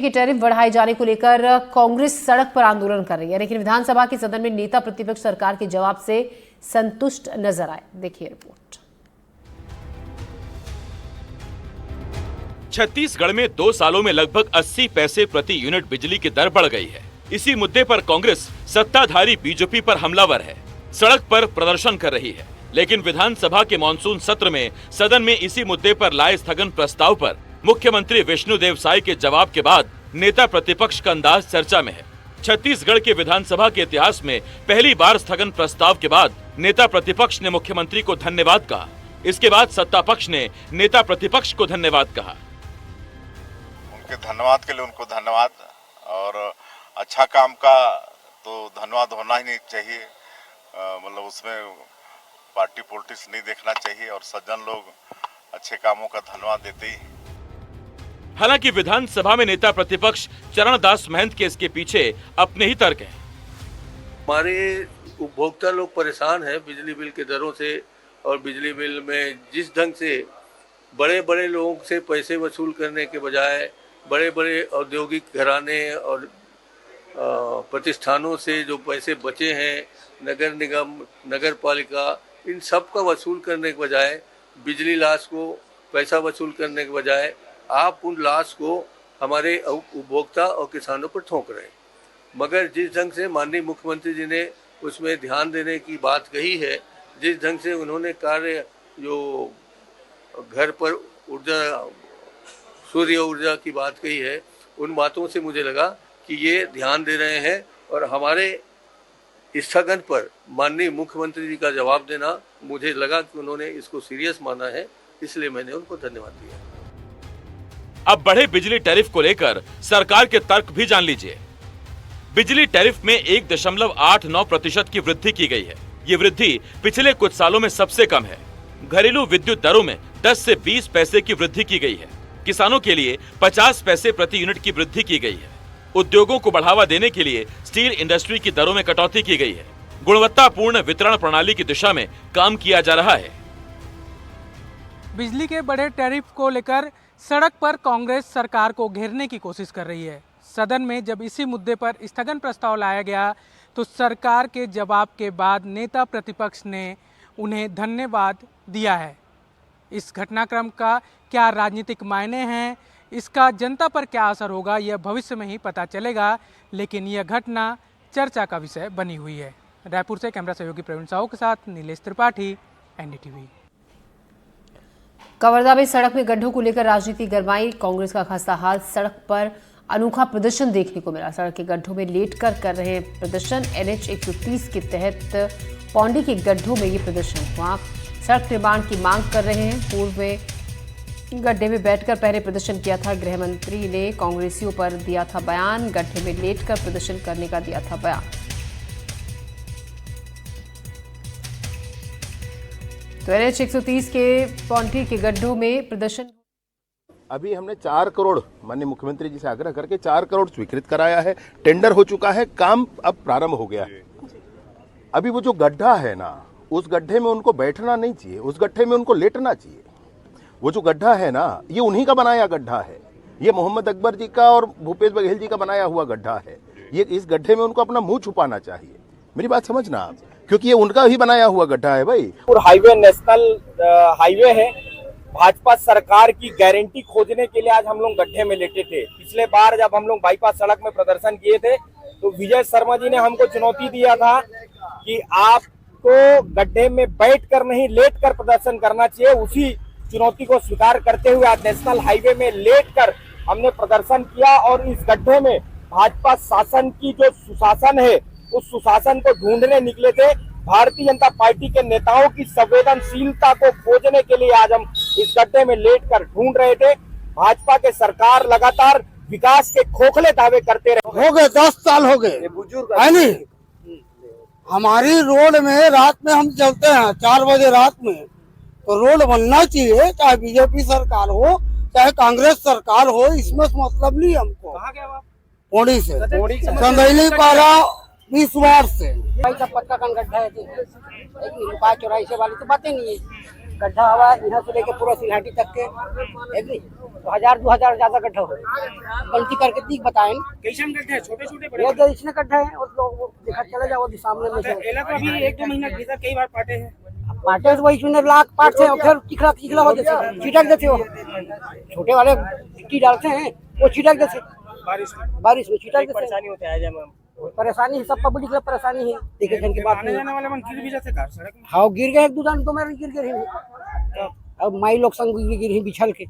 की टैरिफ बढ़ाए जाने को लेकर कांग्रेस सड़क पर आंदोलन कर रही है, लेकिन विधानसभा के सदन में नेता प्रतिपक्ष सरकार के जवाब से संतुष्ट नजर आए। देखिए रिपोर्ट। छत्तीसगढ़ में 2 सालों में लगभग 80 पैसे प्रति यूनिट बिजली की दर बढ़ गई है। इसी मुद्दे पर कांग्रेस सत्ताधारी बीजेपी पर हमलावर है, सड़क पर प्रदर्शन कर रही है। लेकिन विधानसभा के मानसून सत्र में सदन में इसी मुद्दे पर लाए स्थगन प्रस्ताव पर मुख्यमंत्री विष्णुदेव साय के जवाब के बाद नेता प्रतिपक्ष का अंदाज चर्चा में है। छत्तीसगढ़ के विधानसभा के इतिहास में पहली बार स्थगन प्रस्ताव के बाद नेता प्रतिपक्ष ने मुख्यमंत्री को धन्यवाद कहा। इसके बाद सत्ता पक्ष ने नेता प्रतिपक्ष को धन्यवाद कहा। उनके धन्यवाद के लिए उनको धन्यवाद, और अच्छा काम का तो धन्यवाद होना ही नहीं चाहिए। मतलब उसमें पार्टी पॉलिटिक्स नहीं देखना चाहिए, और सज्जन लोग अच्छे कामों का धन्यवाद देते ही। हालांकि विधानसभा में नेता प्रतिपक्ष चरणदास महंत के इसके पीछे अपने ही तर्क हैं। हमारे उपभोक्ता लोग परेशान हैं बिजली बिल के दरों से, और बिजली बिल में जिस ढंग से बड़े बड़े लोगों से पैसे वसूल करने के बजाय बड़े बड़े औद्योगिक घराने और प्रतिष्ठानों से जो पैसे बचे हैं, नगर निगम, नगर पालिका, इन सब का वसूल करने के बजाय, बिजली लॉस को पैसा वसूल करने के बजाय आप उन लॉस को हमारे उपभोक्ता और किसानों पर ठोक रहे हैं। मगर जिस ढंग से माननीय मुख्यमंत्री जी ने उसमें ध्यान देने की बात कही है, जिस ढंग से उन्होंने कार्य जो घर पर ऊर्जा, सूर्य ऊर्जा की बात कही है, उन बातों से मुझे लगा कि ये ध्यान दे रहे हैं। और हमारे स्थगन पर माननीय मुख्यमंत्री जी का जवाब देना, मुझे लगा कि उन्होंने इसको सीरियस माना है, इसलिए मैंने उनको धन्यवाद दिया। अब बढ़े बिजली टैरिफ को लेकर सरकार के तर्क भी जान लीजिए। बिजली टैरिफ में 1.89% की वृद्धि की गई है। ये वृद्धि पिछले कुछ सालों में सबसे कम है। घरेलू विद्युत दरों में 10 से 20 पैसे की वृद्धि की गई है। किसानों के लिए 50 पैसे प्रति यूनिट की वृद्धि की गई है। उद्योगों को बढ़ावा देने के लिए स्टील इंडस्ट्री की दरों में कटौती की गई है। गुणवत्तापूर्ण वितरण प्रणाली की दिशा में काम किया जा रहा है। बिजली के बड़े टैरिफ को लेकर सड़क पर कांग्रेस सरकार को घेरने की कोशिश कर रही है। सदन में जब इसी मुद्दे पर स्थगन प्रस्ताव लाया गया तो सरकार के जवाब के बाद नेता प्रतिपक्ष ने उन्हें धन्यवाद दिया है। इस घटनाक्रम का क्या राजनीतिक मायने हैं, इसका जनता पर क्या असर होगा, यह भविष्य में ही पता चलेगा, लेकिन यह घटना चर्चा का विषय बनी हुई है। रायपुर से कैमरा सहयोगी प्रवीण साहू के साथ नीलेश त्रिपाठी, एनडीटीवी। कवर्धा में सड़क में गड्ढों को लेकर राजनीति गरमाई। कांग्रेस का खस्ता हाल, सड़क पर अनोखा प्रदर्शन देखने को मिला। सड़क के गड्ढों में लेटकर कर रहे प्रदर्शन। NH 130 के तहत पौंडी के गड्ढों में ये प्रदर्शन हुआ। सड़क निर्माण की मांग कर रहे हैं। पूर्व में गड्ढे में बैठकर पहले प्रदर्शन किया था। गृह मंत्री ने कांग्रेसियों पर दिया था बयान। गड्ढे में लेटकर प्रदर्शन करने का दिया था बयान। तो NH 130 के पौंडी के गड्ढों में प्रदर्शन। अभी हमने 4 करोड़ माननीय मुख्यमंत्री जी से आग्रह करके 4 करोड़ स्वीकृत कराया है। टेंडर हो चुका है, काम अब प्रारंभ हो गया है। अभी वो जो गड्ढा है ना, उस गड्ढे में उनको बैठना नहीं चाहिए, उस गड्ढे में उनको लेटना चाहिए। वो जो गड्ढा है ना, ये उन्हीं का बनाया गड्ढा है। ये मोहम्मद अकबर जी का और भूपेश बघेल जी का बनाया हुआ गड्ढा है। ये इस गड्ढे में उनको अपना मुंह छुपाना चाहिए। मेरी बात समझना आप, क्योंकि ये उनका ही बनाया हुआ गड्ढा है भाई। हाईवे नेशनल हाईवे है। भाजपा सरकार की गारंटी खोजने के लिए आज हम लोग गड्ढे में लेटे थे। पिछले बार जब हम लोग बाईपास सड़क में प्रदर्शन किए थे तो विजय शर्मा जी ने हमको चुनौती दिया था कि आपको गड्ढे में बैठकर नहीं, लेटकर प्रदर्शन करना चाहिए। उसी चुनौती को स्वीकार करते हुए आज नेशनल हाईवे में लेटकर हमने प्रदर्शन किया, और इस गड्ढे में भाजपा शासन की जो सुशासन है, उस सुशासन को ढूंढने निकले थे। भारतीय जनता पार्टी के नेताओं की संवेदनशीलता को खोजने के लिए आज हम इस गड्ढे में लेटकर ढूंढ रहे थे। भाजपा के सरकार लगातार विकास के खोखले दावे करते रहे। हो गए 10 साल हो गए, है नहीं? हमारी रोड में रात में हम चलते हैं 4 बजे रात में, तो रोड बनना चाहिए, चाहे बीजेपी सरकार हो चाहे कांग्रेस सरकार हो, इसमें मतलब नहीं हमको। कहाँ गए आप? पौड़ी से चंदैली पारा 20 मार्च से। भाई सब पक्का का गड्ढा है, 1 रुपया 84 वाली तो बातें नहीं है। गड्ढा हवा यहाँ से लेके पूरा सिलहाटी तक के तो 1000-2000 ज्यादा गड्ढा हो गलती करके दिख बताए कैसे गड्ढे हैं? छोटे छोटे ये जो इसमें गड्ढा है और लोग दिखा चले जाओ सामने में अभी 1-2 महीना भीतर कई बार पाटे हैं। पाटे तो वही चुने लाख पाट से और फिर चिखला चिखला हो जाते छिटक देते हो छोटे वाले मिट्टी डालते हैं वो छिटक देते बारिश में छिटक देते परेशानी होता है जब परेशानी है सब पब्लिक के परेशानी है देखे ढंग की बात आने जाने वाले मन गिर भी जाते कार सड़क में। हाँ गिर गए 1-2 दान तो मेरे गिर गए अब माई लोग संग गिर ही बिछल के